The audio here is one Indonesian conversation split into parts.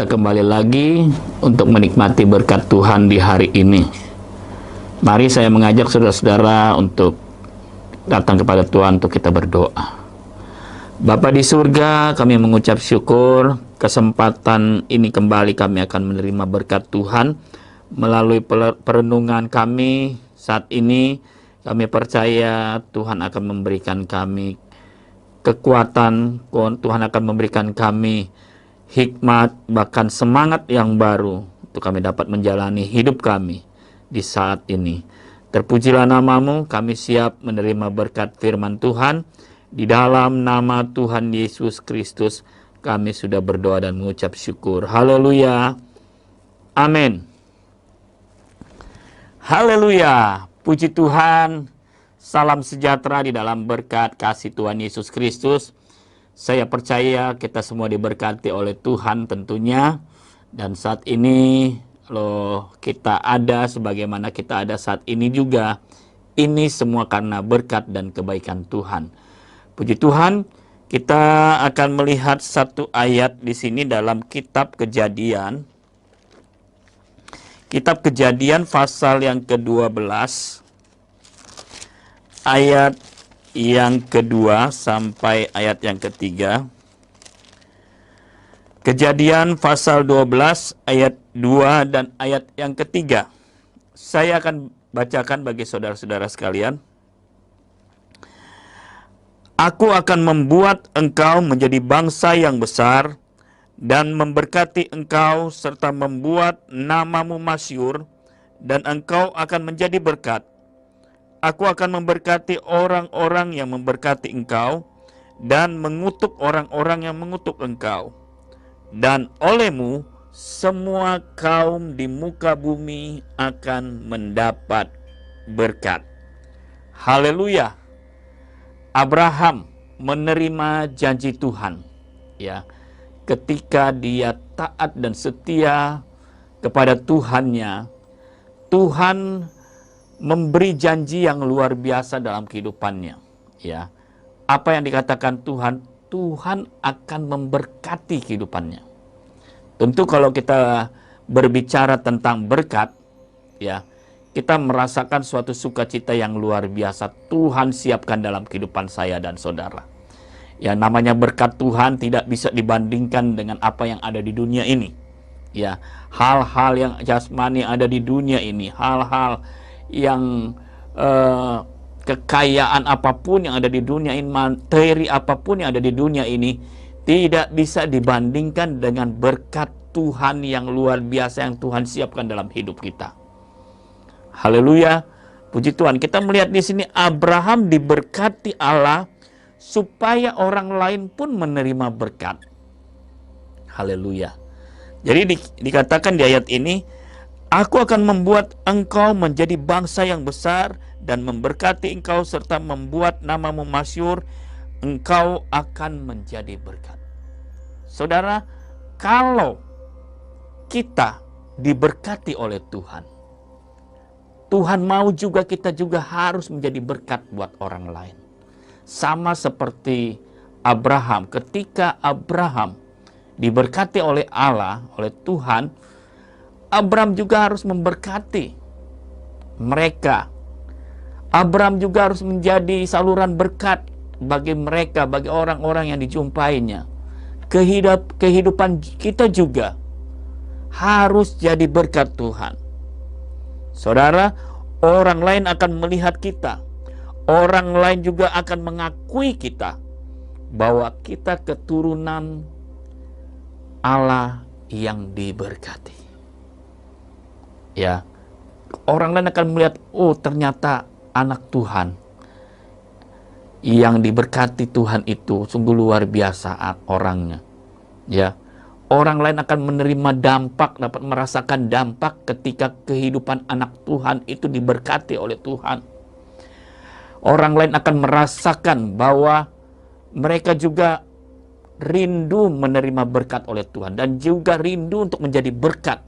kita kembali lagi untuk menikmati berkat Tuhan di hari ini. Mari saya mengajak saudara-saudara untuk datang kepada Tuhan untuk kita berdoa. Bapa di surga, kami mengucap syukur kesempatan ini kembali kami akan menerima berkat Tuhan melalui perenungan kami saat ini. Kami percaya Tuhan akan memberikan kami kekuatan, Tuhan akan memberikan kami hikmat, bahkan semangat yang baru untuk kami dapat menjalani hidup kami di saat ini. Terpujilah namamu, kami siap menerima berkat firman Tuhan. Di dalam nama Tuhan Yesus Kristus, kami sudah berdoa dan mengucap syukur. Haleluya. Amin. Haleluya. Puji Tuhan. Salam sejahtera di dalam berkat kasih Tuhan Yesus Kristus. Saya percaya kita semua diberkati oleh Tuhan tentunya. Dan saat ini, kalau kita ada sebagaimana kita ada saat ini juga, ini semua karena berkat dan kebaikan Tuhan. Puji Tuhan, kita akan melihat satu ayat di sini dalam kitab Kejadian. Kitab Kejadian pasal yang ke-12, ayat yang kedua sampai ayat yang ketiga. Kejadian pasal 12 ayat 2 dan ayat yang ketiga. Saya akan bacakan bagi saudara-saudara sekalian. Aku akan membuat engkau menjadi bangsa yang besar dan memberkati engkau serta membuat namamu masyhur, dan engkau akan menjadi berkat. Aku akan memberkati orang-orang yang memberkati engkau dan mengutuk orang-orang yang mengutuk engkau. Dan olehmu semua kaum di muka bumi akan mendapat berkat. Haleluya. Abraham menerima janji Tuhan, ya, ketika dia taat dan setia kepada Tuhannya. Tuhan memberi janji yang luar biasa dalam kehidupannya, ya. Apa yang dikatakan Tuhan, Tuhan akan memberkati kehidupannya. Tentu kalau kita berbicara tentang berkat, ya, kita merasakan suatu sukacita yang luar biasa Tuhan siapkan dalam kehidupan saya dan saudara. Ya, namanya berkat Tuhan tidak bisa dibandingkan dengan apa yang ada di dunia ini. Ya, hal-hal yang jasmani ada di dunia ini, hal-hal yang kekayaan apapun yang ada di dunia ini, materi apapun yang ada di dunia ini, tidak bisa dibandingkan dengan berkat Tuhan yang luar biasa yang Tuhan siapkan dalam hidup kita. Haleluya, puji Tuhan. Kita melihat di sini Abraham diberkati Allah supaya orang lain pun menerima berkat. Haleluya. Jadi dikatakan di ayat ini, aku akan membuat engkau menjadi bangsa yang besar dan memberkati engkau serta membuat namamu masyhur, engkau akan menjadi berkat. Saudara, kalau kita diberkati oleh Tuhan, Tuhan mau juga kita juga harus menjadi berkat buat orang lain. Sama seperti Abraham, ketika Abraham diberkati oleh Allah, oleh Tuhan, Abraham juga harus memberkati mereka. Abraham juga harus menjadi saluran berkat bagi mereka, bagi orang-orang yang dijumpainya. Kehidupan kita juga harus jadi berkat Tuhan. Saudara, orang lain akan melihat kita. Orang lain juga akan mengakui kita bahwa kita keturunan Allah yang diberkati. Ya, orang lain akan melihat, oh ternyata anak Tuhan yang diberkati Tuhan itu sungguh luar biasa orangnya. Ya, orang lain akan menerima dampak, dapat merasakan dampak ketika kehidupan anak Tuhan itu diberkati oleh Tuhan. Orang lain akan merasakan bahwa mereka juga rindu menerima berkat oleh Tuhan dan juga rindu untuk menjadi berkat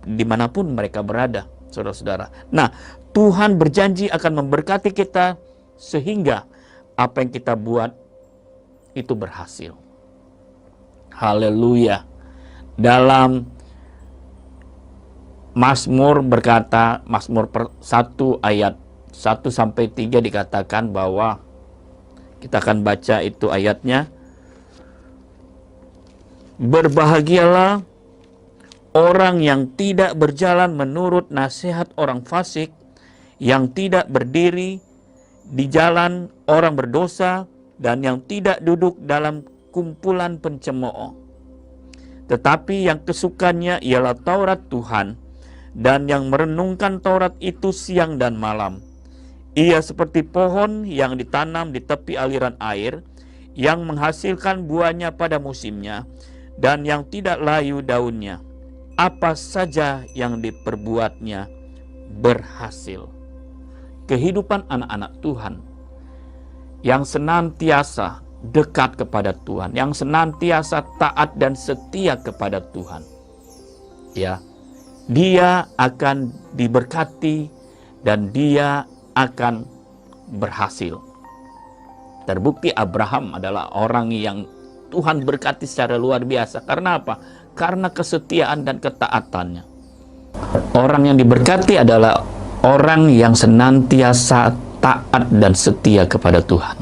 dimanapun mereka berada, saudara-saudara. Nah, Tuhan berjanji akan memberkati kita sehingga apa yang kita buat itu berhasil. Haleluya. Dalam Mazmur berkata, Mazmur 1 ayat 1 sampai 3 dikatakan bahwa, kita akan baca itu ayatnya. Berbahagialah orang yang tidak berjalan menurut nasihat orang fasik, yang tidak berdiri di jalan orang berdosa, dan yang tidak duduk dalam kumpulan pencemooh. Tetapi yang kesukaannya ialah Taurat Tuhan, dan yang merenungkan Taurat itu siang dan malam. Ia seperti pohon yang ditanam di tepi aliran air, yang menghasilkan buahnya pada musimnya, dan yang tidak layu daunnya. Apa saja yang diperbuatnya berhasil. Kehidupan anak-anak Tuhan yang senantiasa dekat kepada Tuhan, yang senantiasa taat dan setia kepada Tuhan, ya, dia akan diberkati dan dia akan berhasil. Terbukti Abraham adalah orang yang Tuhan berkati secara luar biasa. Karena apa? Karena kesetiaan dan ketaatannya. Orang yang diberkati adalah orang yang senantiasa taat dan setia kepada Tuhan.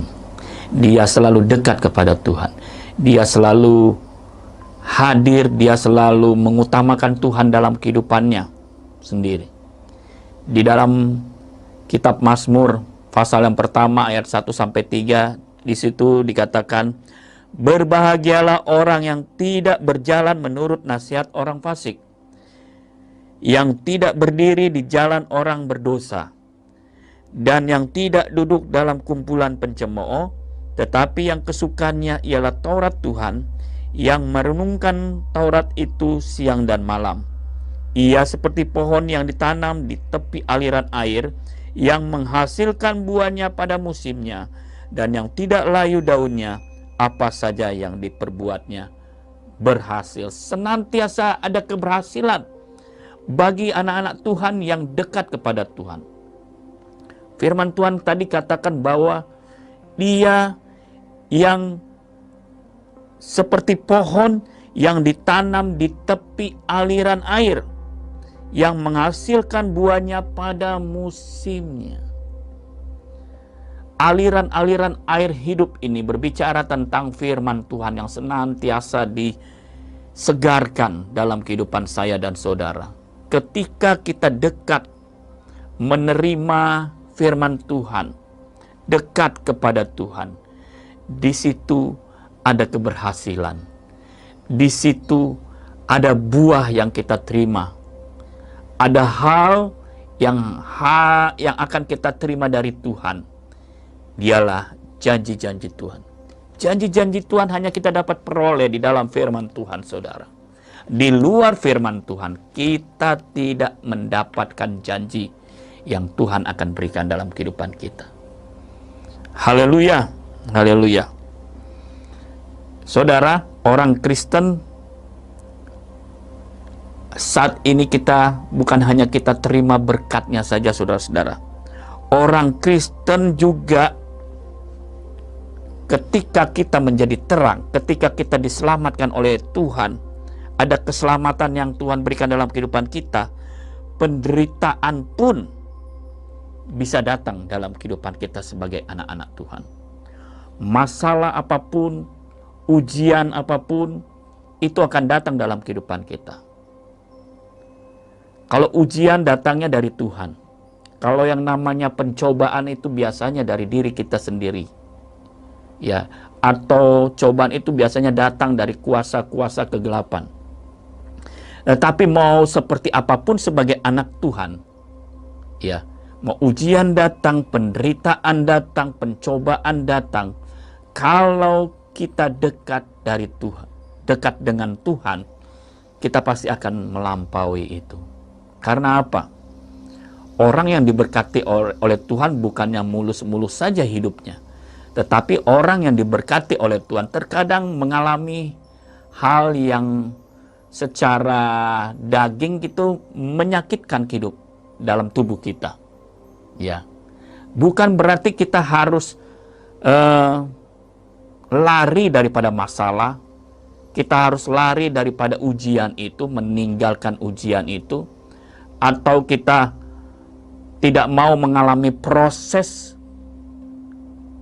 Dia selalu dekat kepada Tuhan. Dia selalu hadir, dia selalu mengutamakan Tuhan dalam kehidupannya sendiri. Di dalam kitab Mazmur pasal yang pertama ayat 1 sampai 3, di situ dikatakan, berbahagialah orang yang tidak berjalan menurut nasihat orang fasik, yang tidak berdiri di jalan orang berdosa, dan yang tidak duduk dalam kumpulan pencemooh, tetapi yang kesukaannya ialah Taurat Tuhan, yang merenungkan Taurat itu siang dan malam. Ia seperti pohon yang ditanam di tepi aliran air, yang menghasilkan buahnya pada musimnya, dan yang tidak layu daunnya. Apa saja yang diperbuatnya berhasil. Senantiasa ada keberhasilan bagi anak-anak Tuhan yang dekat kepada Tuhan. Firman Tuhan tadi katakan bahwa dia yang seperti pohon yang ditanam di tepi aliran air, yang menghasilkan buahnya pada musimnya. Aliran-aliran air hidup ini berbicara tentang firman Tuhan yang senantiasa disegarkan dalam kehidupan saya dan saudara. Ketika kita dekat menerima firman Tuhan, dekat kepada Tuhan, di situ ada keberhasilan. Di situ ada buah yang kita terima. Ada hal yang akan kita terima dari Tuhan. Dialah janji-janji Tuhan. Janji-janji Tuhan hanya kita dapat peroleh di dalam firman Tuhan, saudara. Di luar firman Tuhan, kita tidak mendapatkan janji yang Tuhan akan berikan dalam kehidupan kita. Haleluya, haleluya. Saudara, orang Kristen saat ini kita bukan hanya kita terima berkatnya saja, saudara-saudara. Orang Kristen juga ketika kita menjadi terang, ketika kita diselamatkan oleh Tuhan, ada keselamatan yang Tuhan berikan dalam kehidupan kita, penderitaan pun bisa datang dalam kehidupan kita sebagai anak-anak Tuhan. Masalah apapun, ujian apapun, itu akan datang dalam kehidupan kita. Kalau ujian datangnya dari Tuhan, kalau yang namanya pencobaan itu biasanya dari diri kita sendiri, ya, atau cobaan itu biasanya datang dari kuasa-kuasa kegelapan. Tetapi mau seperti apapun sebagai anak Tuhan, ya, mau ujian datang, penderitaan datang, pencobaan datang, kalau kita dekat dari Tuhan, dekat dengan Tuhan, kita pasti akan melampaui itu. Karena apa? Orang yang diberkati oleh Tuhan bukannya mulus-mulus saja hidupnya, tetapi orang yang diberkati oleh Tuhan terkadang mengalami hal yang secara daging itu menyakitkan hidup dalam tubuh kita. Ya, bukan berarti kita harus lari daripada masalah, kita harus lari daripada ujian itu, meninggalkan ujian itu, atau kita tidak mau mengalami proses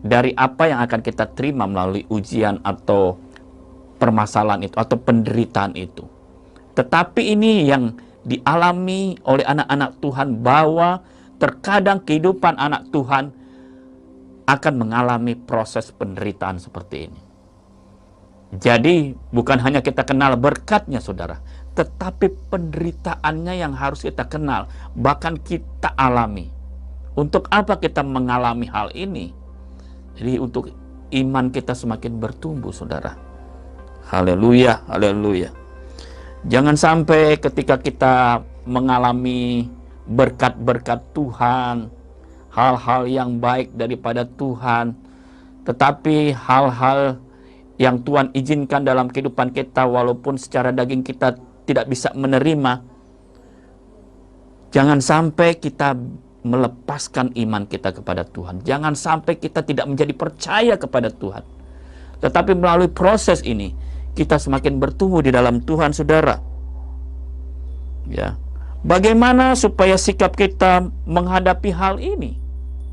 dari apa yang akan kita terima melalui ujian atau permasalahan itu, atau penderitaan itu. Tetapi ini yang dialami oleh anak-anak Tuhan, bahwa terkadang kehidupan anak Tuhan akan mengalami proses penderitaan seperti ini. Jadi bukan hanya kita kenal berkatnya, saudara, tetapi penderitaannya yang harus kita kenal, bahkan kita alami. Untuk apa kita mengalami hal ini? Jadi untuk iman kita semakin bertumbuh, saudara. Haleluya, haleluya. Jangan sampai ketika kita mengalami berkat-berkat Tuhan, hal-hal yang baik daripada Tuhan, tetapi hal-hal yang Tuhan izinkan dalam kehidupan kita, walaupun secara daging kita tidak bisa menerima, jangan sampai kita melepaskan iman kita kepada Tuhan. Jangan sampai kita tidak menjadi percaya kepada Tuhan. Tetapi melalui proses ini, kita semakin bertumbuh di dalam Tuhan, saudara. Ya. Bagaimana supaya sikap kita menghadapi hal ini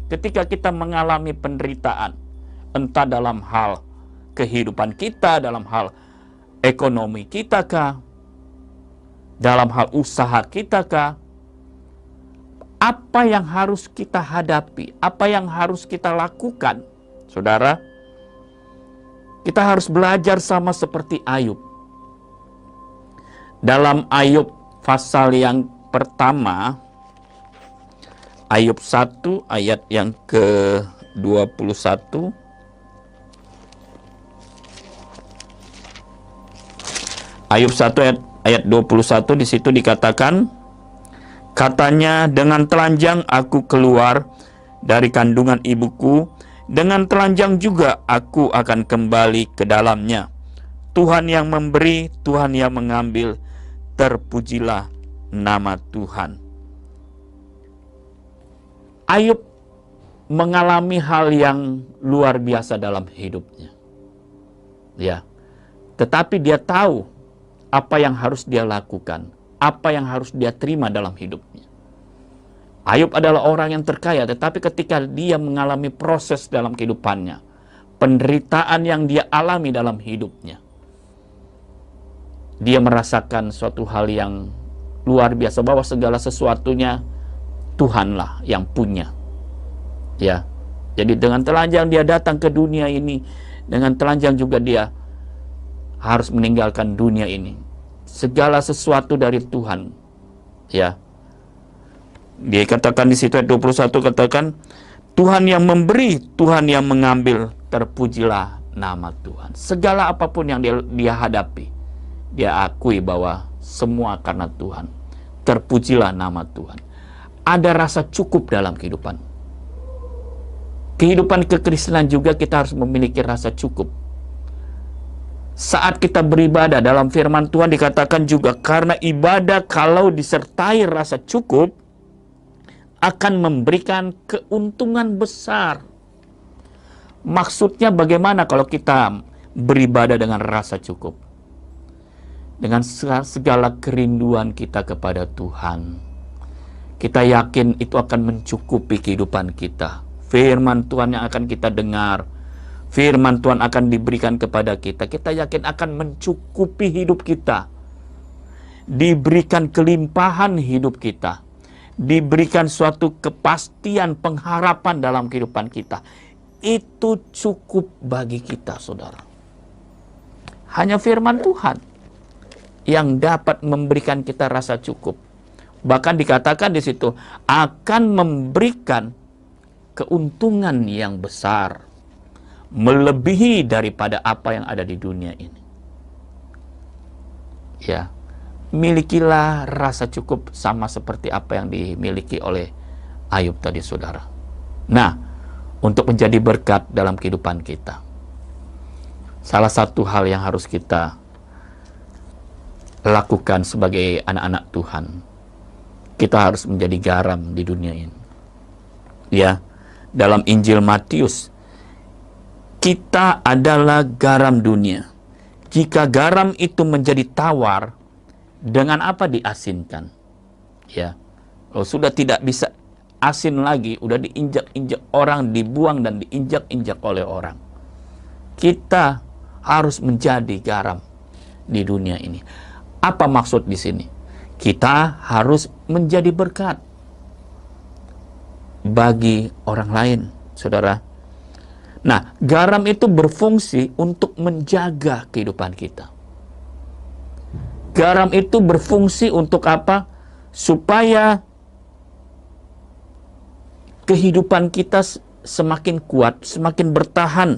ketika kita mengalami penderitaan, entah dalam hal kehidupan kita, dalam hal ekonomi kita kah, dalam hal usaha kita kah? Apa yang harus kita hadapi? Apa yang harus kita lakukan? Saudara, kita harus belajar sama seperti Ayub. Dalam Ayub pasal yang pertama, Ayub 1 ayat yang ke-21. Ayub 1 ayat 21, di situ dikatakan, katanya, dengan telanjang aku keluar dari kandungan ibuku, dengan telanjang juga aku akan kembali ke dalamnya. Tuhan yang memberi, Tuhan yang mengambil, terpujilah nama Tuhan. Ayub mengalami hal yang luar biasa dalam hidupnya. Ya. Tetapi dia tahu apa yang harus dia lakukan, apa yang harus dia terima dalam hidupnya. Ayub adalah orang yang terkaya, tetapi ketika dia mengalami proses dalam kehidupannya, penderitaan yang dia alami dalam hidupnya, dia merasakan suatu hal yang luar biasa, bahwa segala sesuatunya Tuhanlah yang punya. Ya. Jadi dengan telanjang dia datang ke dunia ini, dengan telanjang juga dia harus meninggalkan dunia ini. Segala sesuatu dari Tuhan. Ya. Dia katakan di situ ayat 21, katakan, Tuhan yang memberi, Tuhan yang mengambil, terpujilah nama Tuhan. Segala apapun yang dia hadapi, dia akui bahwa semua karena Tuhan. Terpujilah nama Tuhan. Ada rasa cukup dalam kehidupan. Kehidupan kekristenan juga kita harus memiliki rasa cukup. Saat kita beribadah, dalam firman Tuhan dikatakan juga, karena ibadah kalau disertai rasa cukup, akan memberikan keuntungan besar. Maksudnya bagaimana kalau kita beribadah dengan rasa cukup? Dengan segala kerinduan kita kepada Tuhan, kita yakin itu akan mencukupi kehidupan kita. Firman Tuhan yang akan kita dengar, firman Tuhan akan diberikan kepada kita. Kita yakin akan mencukupi hidup kita. Diberikan kelimpahan hidup kita. Diberikan suatu kepastian, pengharapan dalam kehidupan kita. Itu cukup bagi kita, saudara. Hanya firman Tuhan yang dapat memberikan kita rasa cukup. Bahkan dikatakan di situ, akan memberikan keuntungan yang besar, melebihi daripada apa yang ada di dunia ini. Ya, milikilah rasa cukup sama seperti apa yang dimiliki oleh Ayub tadi, saudara. Nah, untuk menjadi berkat dalam kehidupan kita, salah satu hal yang harus kita lakukan sebagai anak-anak Tuhan, kita harus menjadi garam di dunia ini. Ya, dalam Injil Matius, kita adalah garam dunia. Jika garam itu menjadi tawar, dengan apa diasinkan? Ya, kalau sudah tidak bisa asin lagi, udah diinjak-injak orang, dibuang dan diinjak-injak oleh orang. Kita harus menjadi garam di dunia ini. Apa maksud di sini? Kita harus menjadi berkat bagi orang lain, saudara. Nah, garam itu berfungsi untuk menjaga kehidupan kita. Garam itu berfungsi untuk apa? Supaya kehidupan kita semakin kuat, semakin bertahan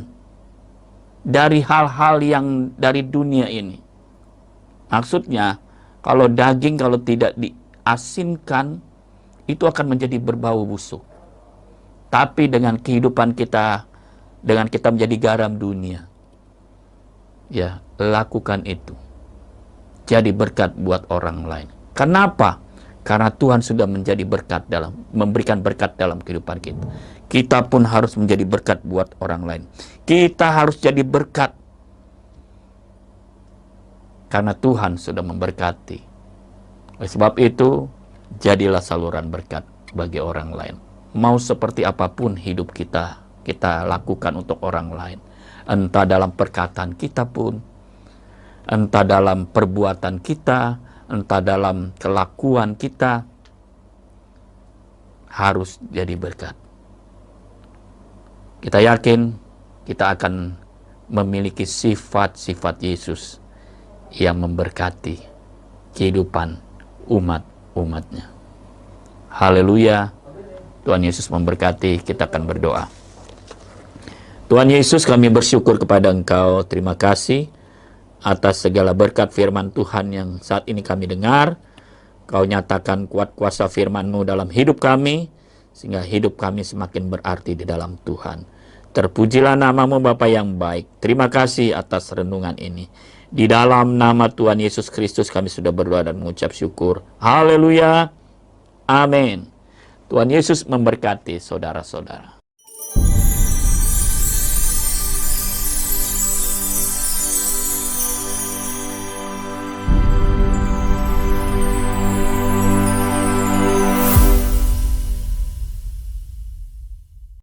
dari hal-hal yang dari dunia ini. Maksudnya, kalau daging kalau tidak diasinkan, itu akan menjadi berbau busuk. Tapi dengan kehidupan kita, dengan kita menjadi garam dunia, ya, lakukan itu. Jadi berkat buat orang lain. Kenapa? Karena Tuhan sudah menjadi berkat memberikan berkat dalam kehidupan kita. Kita pun harus menjadi berkat buat orang lain. Kita harus jadi berkat. Karena Tuhan sudah memberkati. Oleh sebab itu, jadilah saluran berkat bagi orang lain. Mau seperti apapun hidup kita lakukan untuk orang lain. Entah dalam perkataan kita pun, entah dalam perbuatan kita, entah dalam kelakuan kita, harus jadi berkat. Kita yakin kita akan memiliki sifat-sifat Yesus yang memberkati kehidupan umat-umatnya. Haleluya. Tuhan Yesus memberkati. Kita akan berdoa. Tuhan Yesus, kami bersyukur kepada Engkau. Terima kasih atas segala berkat firman Tuhan yang saat ini kami dengar. Kau nyatakan kuat kuasa firman-Mu dalam hidup kami, sehingga hidup kami semakin berarti di dalam Tuhan. Terpujilah nama-Mu Bapa yang baik. Terima kasih atas renungan ini. Di dalam nama Tuhan Yesus Kristus kami sudah berdoa dan mengucap syukur. Haleluya. Amin. Tuhan Yesus memberkati saudara-saudara.